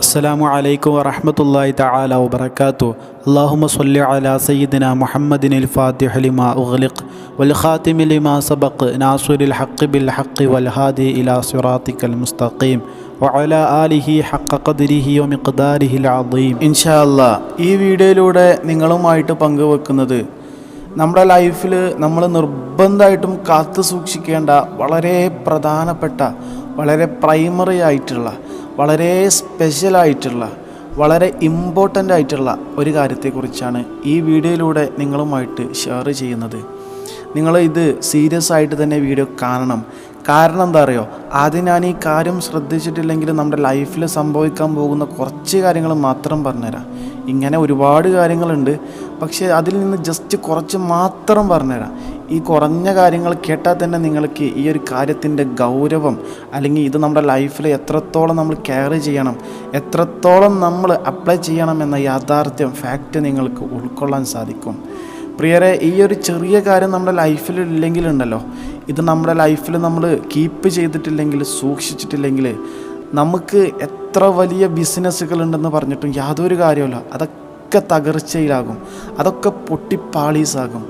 അസ്സലാമു അലൈക്കും വറഹ്മത്തുള്ളാഹി തആല വബറകാതുഹു. അല്ലാഹുമ്മ സ്വല്ലി അലാ സയ്യിദിനാ മുഹമ്മദിനിൽ ഫാത്തിഹി ലിമാ ഉഗ്ലിഖ് വൽ ഖാതിമി ലിമാ സബഖ് നാസിറിൽ ഹഖ് ബിൽ ഹഖ് വൽ ഹാദി ഇലാ സിറാത്തിക്കൽ മുസ്തഖീം വഅലാ ആലിഹി ഹഖ ഖദ്രിഹി വമിഖ്ദാരിഹിൽ അദീം. ഇൻഷാ അല്ലാഹ് ഈ വീഡിയോയിലൂടെ നിങ്ങളുമായിട്ട് പങ്കുവെക്കുന്നത് നമ്മുടെ ലൈഫിൽ നമ്മൾ നിർബന്ധമായിട്ടും കാത്തു സൂക്ഷിക്കേണ്ട വളരെ പ്രധാനപ്പെട്ട, വളരെ പ്രൈമറി ആയിട്ടുള്ള, വളരെ സ്പെഷ്യലായിട്ടുള്ള, വളരെ ഇമ്പോർട്ടൻ്റ് ആയിട്ടുള്ള ഒരു കാര്യത്തെക്കുറിച്ചാണ് ഈ വീഡിയോയിലൂടെ നിങ്ങളുമായിട്ട് ഷെയർ ചെയ്യുന്നത്. നിങ്ങൾ ഇത് സീരിയസ് ആയിട്ട് തന്നെ വീഡിയോ കാണണം. കാരണം എന്താ അറിയോ, ആദ്യം ഞാൻ ഈ കാര്യം ശ്രദ്ധിച്ചിട്ടില്ലെങ്കിൽ നമ്മുടെ ലൈഫിൽ സംഭവിക്കാൻ പോകുന്ന കുറച്ച് കാര്യങ്ങൾ മാത്രം പറഞ്ഞുതരാം. ഇങ്ങനെ ഒരുപാട് കാര്യങ്ങളുണ്ട്, പക്ഷേ അതിൽ നിന്ന് ജസ്റ്റ് കുറച്ച് മാത്രം പറഞ്ഞുതരാം. ഈ കുറഞ്ഞ കാര്യങ്ങൾ കേട്ടാൽ തന്നെ നിങ്ങൾക്ക് ഈ ഒരു കാര്യത്തിൻ്റെ ഗൗരവം, അല്ലെങ്കിൽ ഇത് നമ്മുടെ ലൈഫിൽ എത്രത്തോളം നമ്മൾ കെയർ ചെയ്യണം, എത്രത്തോളം നമ്മൾ അപ്ലൈ ചെയ്യണം എന്ന യാഥാർത്ഥ്യം, ഫാക്റ്റ് നിങ്ങൾക്ക് ഉൾക്കൊള്ളാൻ സാധിക്കും. പ്രിയരെ, ഈ ഒരു ചെറിയ കാര്യം നമ്മുടെ ലൈഫിൽ ഇല്ലെങ്കിലുണ്ടല്ലോ, ഇത് നമ്മുടെ ലൈഫിൽ നമ്മൾ കീപ്പ് ചെയ്തിട്ടില്ലെങ്കിൽ, സൂക്ഷിച്ചിട്ടില്ലെങ്കിൽ, നമുക്ക് എത്ര വലിയ ബിസിനസ്സുകളുണ്ടെന്ന് പറഞ്ഞിട്ടും യാതൊരു കാര്യമല്ല. അതൊക്കെ തകർച്ചയിലാകും, അതൊക്കെ പൊട്ടിപ്പാളീസാകും.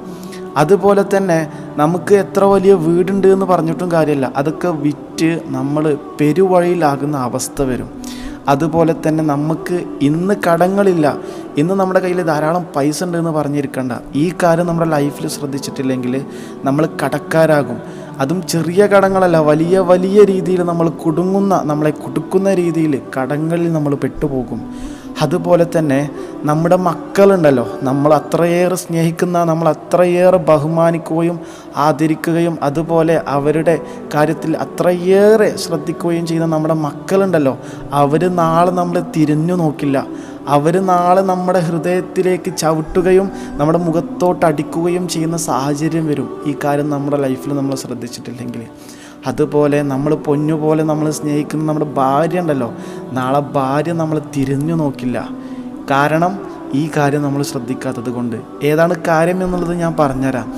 അതുപോലെ തന്നെ നമുക്ക് എത്ര വലിയ വീടുണ്ട് എന്ന് പറഞ്ഞിട്ടും കാര്യമില്ല, അതൊക്കെ വിറ്റ് നമ്മൾ പെരുവഴിയിലാകുന്ന അവസ്ഥ വരും. അതുപോലെ തന്നെ നമുക്ക് ഇന്ന് കടങ്ങളില്ല, ഇന്ന് നമ്മുടെ കയ്യിൽ ധാരാളം പൈസ ഉണ്ട് എന്ന് പറഞ്ഞിരിക്കണ്ട. ഈ കാര്യം നമ്മുടെ ലൈഫിൽ ശ്രദ്ധിച്ചിട്ടില്ലെങ്കിൽ നമ്മൾ കടക്കാരാകും. അതും ചെറിയ കടങ്ങളല്ല, വലിയ വലിയ രീതിയിൽ നമ്മൾ കുടുങ്ങുന്ന, നമ്മളെ കുടുക്കുന്ന രീതിയിൽ കടങ്ങളിൽ നമ്മൾ പെട്ടുപോകും. അതുപോലെ തന്നെ നമ്മുടെ മക്കളുണ്ടല്ലോ, നമ്മൾ അത്രയേറെ സ്നേഹിക്കുന്ന, നമ്മൾ അത്രയേറെ ബഹുമാനിക്കുകയും ആദരിക്കുകയും അതുപോലെ അവരുടെ കാര്യത്തിൽ അത്രയേറെ ശ്രദ്ധിക്കുകയും ചെയ്യുന്ന നമ്മുടെ മക്കളുണ്ടല്ലോ, അവർ നാളെ നമ്മൾ തിരിഞ്ഞു നോക്കില്ല. അവർ നാളെ നമ്മുടെ ഹൃദയത്തിലേക്ക് ചവിട്ടുകയും നമ്മുടെ മുഖത്തോട്ട് അടിക്കുകയും ചെയ്യുന്ന സാഹചര്യം വരും. ഈ കാര്യം നമ്മുടെ ലൈഫിൽ നമ്മൾ ശ്രദ്ധിച്ചിട്ടില്ലെങ്കിൽ. അതുപോലെ നമ്മൾ പൊന്നുപോലെ നമ്മൾ സ്നേഹിക്കുന്ന നമ്മുടെ ഭാര്യ ഉണ്ടല്ലോ, നാളെ ഭാര്യ നമ്മൾ തിരിഞ്ഞു നോക്കില്ല. കാരണം ഈ കാര്യം നമ്മൾ ശ്രദ്ധിക്കാത്തത് കൊണ്ട്. ഏതാണ് കാര്യം എന്നുള്ളത് ഞാൻ പറഞ്ഞുതരാം.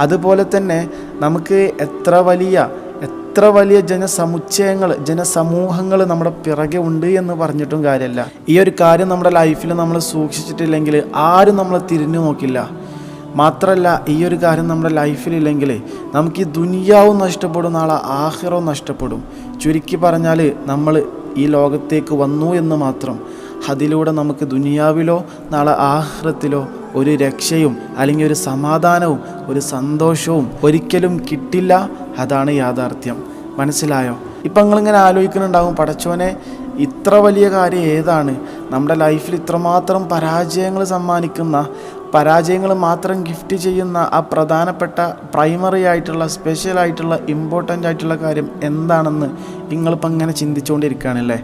അതുപോലെ തന്നെ നമുക്ക് എത്ര വലിയ ജനസമൂഹങ്ങൾ നമ്മുടെ പിറകെ ഉണ്ട് എന്ന് പറഞ്ഞിട്ടും കാര്യമല്ല. ഈ ഒരു കാര്യം നമ്മുടെ ലൈഫിൽ നമ്മൾ സൂക്ഷിച്ചിട്ടില്ലെങ്കിൽ ആരും നമ്മളെ തിരിഞ്ഞു നോക്കില്ല. മാത്രമല്ല, ഈ ഒരു കാര്യം നമ്മുടെ ലൈഫിലില്ലെങ്കിൽ നമുക്ക് ഈ ദുനിയാവും നഷ്ടപ്പെടും, നാളെ ആഖിറവും നഷ്ടപ്പെടും. ചുരുക്കി പറഞ്ഞാൽ നമ്മൾ ഈ ലോകത്തേക്ക് വന്നു എന്ന് മാത്രം. അതിലൂടെ നമുക്ക് ദുനിയാവിലോ നാളെ ആഖിറത്തിലോ ഒരു രക്ഷയും അല്ലെങ്കിൽ ഒരു സമാധാനവും ഒരു സന്തോഷവും ഒരിക്കലും കിട്ടില്ല. അതാണ് യാഥാർത്ഥ്യം. മനസ്സിലായോ? ഇപ്പം നിങ്ങളിങ്ങനെ ആലോചിക്കുന്നുണ്ടാകും, പടച്ചോനെ ഇത്ര വലിയ കാര്യം ഏതാണ് നമ്മുടെ ലൈഫിൽ ഇത്രമാത്രം പരാജയങ്ങൾ സമ്മാനിക്കുന്ന, പരാജയങ്ങൾ മാത്രം ഗിഫ്റ്റ് ചെയ്യുന്ന ആ പ്രധാനപ്പെട്ട പ്രൈമറി ആയിട്ടുള്ള, സ്പെഷ്യലായിട്ടുള്ള, ഇമ്പോർട്ടൻ്റ് ആയിട്ടുള്ള കാര്യം എന്താണെന്ന് നിങ്ങളിപ്പോൾ ഇങ്ങനെ ചിന്തിച്ചുകൊണ്ടിരിക്കുകയാണല്ലേ.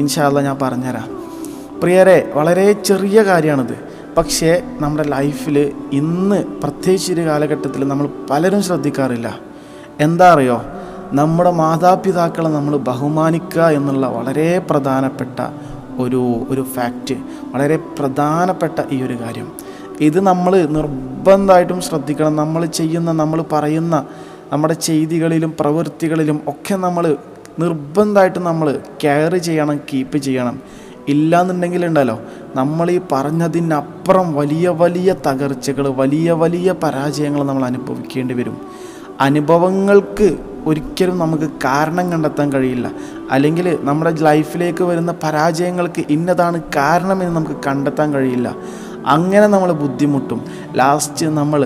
ഇൻഷാ അല്ലാഹ് ഞാൻ പറഞ്ഞുതരാം. പ്രിയരെ, വളരെ ചെറിയ കാര്യമാണിത്, പക്ഷേ നമ്മുടെ ലൈഫിൽ ഇന്ന് പ്രത്യേകിച്ച് ഒരു കാലഘട്ടത്തിൽ നമ്മൾ പലരും ശ്രദ്ധിക്കാറില്ല. എന്താ അറിയോ, നമ്മുടെ മാതാപിതാക്കളെ നമ്മൾ ബഹുമാനിക്കുക എന്നുള്ള വളരെ പ്രധാനപ്പെട്ട ഒരു ഫാക്റ്റ്, വളരെ പ്രധാനപ്പെട്ട ഈ ഒരു കാര്യം. ഇത് നമ്മൾ നിർബന്ധമായിട്ടും ശ്രദ്ധിക്കണം. നമ്മൾ ചെയ്യുന്ന, നമ്മൾ പറയുന്ന നമ്മുടെ ചെയ്തികളിലും പ്രവൃത്തികളിലും ഒക്കെ നമ്മൾ നിർബന്ധമായിട്ടും നമ്മൾ കെയർ ചെയ്യണം, കീപ്പ് ചെയ്യണം. ഇല്ലയെന്നുണ്ടെങ്കിൽ ഉണ്ടല്ലോ, നമ്മൾ ഈ പറഞ്ഞതിനപ്പുറം വലിയ വലിയ തകർച്ചകൾ, വലിയ വലിയ പരാജയങ്ങൾ നമ്മൾ അനുഭവിക്കേണ്ടി വരും. അനുഭവങ്ങൾക്ക് ഒരിക്കലും നമുക്ക് കാരണം കണ്ടെത്താൻ കഴിയില്ല, അല്ലെങ്കിൽ നമ്മുടെ ലൈഫിലേക്ക് വരുന്ന പരാജയങ്ങൾക്ക് ഇന്നതാണ് കാരണമെന്ന് നമുക്ക് കണ്ടെത്താൻ കഴിയില്ല. അങ്ങനെ നമ്മൾ ബുദ്ധിമുട്ടും. ലാസ്റ്റ് നമ്മൾ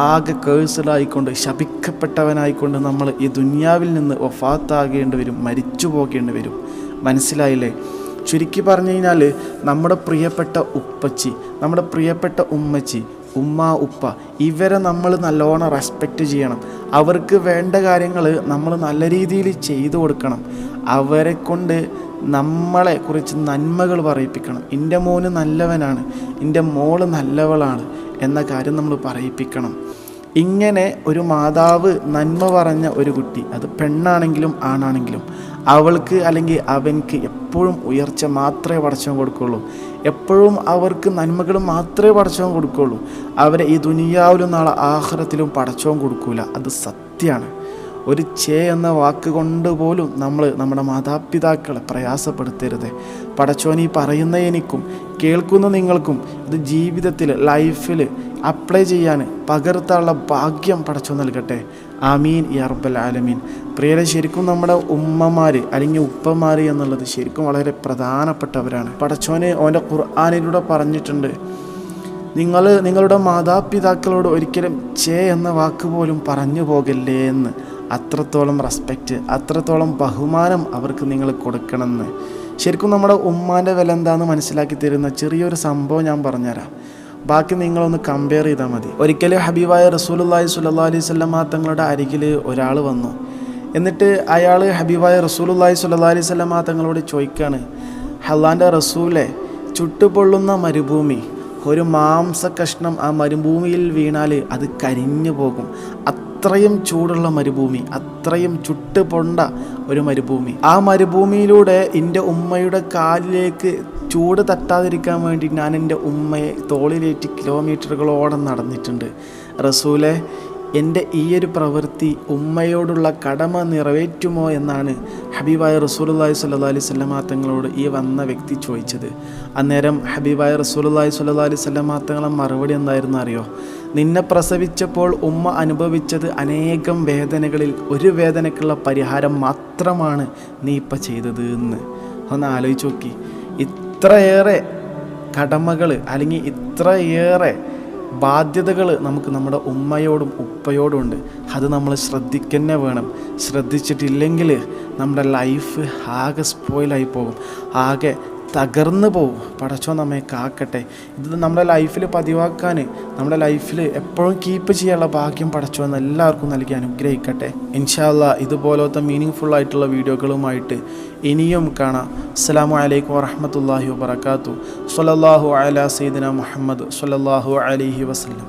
ആകെ കേഴ്സഡായിക്കൊണ്ട്, ശപിക്കപ്പെട്ടവനായിക്കൊണ്ട് നമ്മൾ ഈ ദുനിയാവിൽ നിന്ന് വഫാത്താകേണ്ടി വരും, മരിച്ചു പോകേണ്ടി വരും. മനസ്സിലായില്ലേ? ചുരുക്കി പറഞ്ഞു കഴിഞ്ഞാൽ നമ്മുടെ പ്രിയപ്പെട്ട ഉപ്പച്ചി, നമ്മുടെ പ്രിയപ്പെട്ട ഉമ്മച്ചി, ഉമ്മ, ഉപ്പ, ഇവരെ നമ്മൾ നല്ലോണം റെസ്പെക്റ്റ് ചെയ്യണം. അവർക്ക് വേണ്ട കാര്യങ്ങൾ നമ്മൾ നല്ല രീതിയിൽ ചെയ്തു കൊടുക്കണം. അവരെ കൊണ്ട് നമ്മളെ കുറിച്ച് നന്മകൾ പറയിപ്പിക്കണം. എൻ്റെ മോന് നല്ലവനാണ്, എൻ്റെ മോള് നല്ലവളാണ് എന്ന കാര്യം നമ്മൾ പറയിപ്പിക്കണം. ഇങ്ങനെ ഒരു മാതാവ് നന്മ പറഞ്ഞ ഒരു കുട്ടി, അത് പെണ്ണാണെങ്കിലും ആണാണെങ്കിലും, അവൾക്ക് അല്ലെങ്കിൽ അവൻക്ക് എപ്പോഴും ഉയർച്ച മാത്രമേ പടച്ചവൻ കൊടുക്കുകയുള്ളൂ. എപ്പോഴും അവർക്ക് നന്മകൾ മാത്രമേ പടച്ചവൻ കൊടുക്കുകയുള്ളൂ. അവരെ ഈ ദുനിയാവിലും നാളെ ആഖിറത്തിലും പടച്ചവൻ കൊടുക്കൂല. അത് സത്യമാണ്. ഒരു ചേ എന്ന വാക്ക് കൊണ്ട് പോലും നമ്മൾ നമ്മുടെ മാതാപിതാക്കളെ പ്രയാസപ്പെടുത്തരുത്. പടച്ചോൻ ഈ പറയുന്ന എനിക്കും കേൾക്കുന്ന നിങ്ങൾക്കും ഇത് ജീവിതത്തിൽ ലൈഫിൽ അപ്ലൈ ചെയ്യാൻ പകർത്താനുള്ള ഭാഗ്യം പടച്ചോൻ നൽകട്ടെ. ആമീൻ യാ റബ്ബൽ ആലമീൻ. പ്രിയരെ, ശരിക്കും നമ്മുടെ ഉമ്മമാർ അല്ലെങ്കിൽ ഉപ്പമാർ എന്നുള്ളത് ശരിക്കും വളരെ പ്രധാനപ്പെട്ടവരാണ്. പടച്ചോന് ഓൻ്റെ ഖുർആനിലൂടെ പറഞ്ഞിട്ടുണ്ട്, നിങ്ങളുടെ മാതാപിതാക്കളോട് ഒരിക്കലും ചേ എന്ന വാക്ക് പോലും പറഞ്ഞു പോകല്ലേ എന്ന്. അത്രത്തോളം റെസ്പെക്റ്റ്, അത്രത്തോളം ബഹുമാനം അവർക്ക് നിങ്ങൾ കൊടുക്കണമെന്ന്. ശരിക്കും നമ്മുടെ ഉമ്മാൻ്റെ വില എന്താണെന്ന് മനസ്സിലാക്കി തരുന്ന ചെറിയൊരു സംഭവം ഞാൻ പറഞ്ഞുതരാം. ബാക്കി നിങ്ങളൊന്ന് കമ്പയർ ചെയ്താൽ മതി. ഒരിക്കലും ഹബീബായ റസൂലുള്ളാഹി സ്വല്ലല്ലാഹു അലൈഹി വസല്ലം തങ്ങളുടെ അരികിൽ ഒരാൾ വന്നു. എന്നിട്ട് അയാൾ ഹബീബായ റസൂലുള്ളാഹി സ്വല്ലല്ലാഹു അലൈഹി വസല്ലം തങ്ങളോട് ചോദിക്കുകയാണ്, അല്ലാഹുവിൻ്റെ റസൂലെ, ചുട്ടുപൊള്ളുന്ന മരുഭൂമി, ഒരു മാംസ കഷ്ണം ആ മരുഭൂമിയിൽ വീണാൽ അത് കരിഞ്ഞു പോകും. അത്രയും ചൂടുള്ള മരുഭൂമി, അത്രയും ചുട്ടുപൊണ്ട ഒരു മരുഭൂമി. ആ മരുഭൂമിയിലൂടെ എൻ്റെ ഉമ്മയുടെ കാലിലേക്ക് ചൂട് തട്ടാതിരിക്കാൻ വേണ്ടി ഞാൻ എൻ്റെ ഉമ്മയെ തോളിലേറ്റി കിലോമീറ്ററുകളോളം നടന്നിട്ടുണ്ട്. റസൂലെ, എൻ്റെ ഈയൊരു പ്രവൃത്തി ഉമ്മയോടുള്ള കടമ നിറവേറ്റുമോ എന്നാണ് ഹബീബായ റസൂലുള്ളാഹി സ്വല്ലല്ലാഹു അലൈഹി വസല്ലം തങ്ങളോട് ഈ വന്ന വ്യക്തി ചോദിച്ചത്. അന്നേരം ഹബീബായ റസൂലുള്ളാഹി സ്വല്ലല്ലാഹു അലൈഹി വസല്ലം തങ്ങളെ മറുപടി എന്തായിരുന്നു അറിയോ? നിന്നെ പ്രസവിച്ചപ്പോൾ ഉമ്മ അനുഭവിച്ചത് അനേകം വേദനകളിൽ ഒരു വേദനയ്ക്കുള്ള പരിഹാരം മാത്രമാണ് നീ ഇപ്പം ചെയ്തത് എന്ന്. ഒന്ന് ആലോചിച്ച് നോക്കി. ഇത്രയേറെ കടമകൾ അല്ലെങ്കിൽ ഇത്രയേറെ ബാധ്യതകൾ നമുക്ക് നമ്മുടെ ഉമ്മയോടും ഉപ്പയോടും ഉണ്ട്. അത് നമ്മൾ ശ്രദ്ധിക്കന്നെ വേണം. ശ്രദ്ധിച്ചിട്ടില്ലെങ്കിൽ നമ്മുടെ ലൈഫ് ആകെ സ്പോയിലായി പോകും, ആകെ തകർന്നു പോകും. പടച്ചോൻ നമ്മെ കാക്കട്ടെ. ഇത് നമ്മുടെ ലൈഫിൽ പതിവാക്കാൻ, നമ്മുടെ ലൈഫിൽ എപ്പോഴും കീപ്പ് ചെയ്യാനുള്ള ഭാഗ്യം പടച്ചോൻ എല്ലാവർക്കും നൽകി അനുഗ്രഹിക്കട്ടെ. ഇൻഷാ അല്ലാഹ് ഇതുപോലത്തെ മീനിങ് ഫുൾ ആയിട്ടുള്ള വീഡിയോകളുമായിട്ട് ഇനിയും കാണാം. അസ്സലാമു അലൈക്കും വറഹ്മത്തുള്ളാഹി വബറകാതുഹു. സ്വല്ലല്ലാഹു അലാ സയ്യിദിന മുഹമ്മദ് സ്വല്ലല്ലാഹു അലൈഹി വസല്ലം.